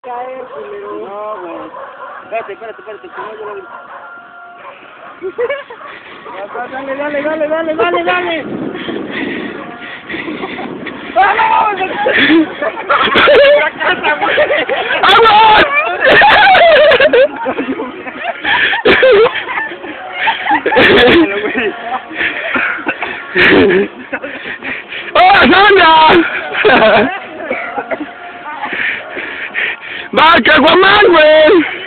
caer, culero. No, güey. Espérate, que no yo lo... Dale. ¡Vamos! ¡Vamos! ¡Oh, Sandra! ¡Va, caguamán, güey!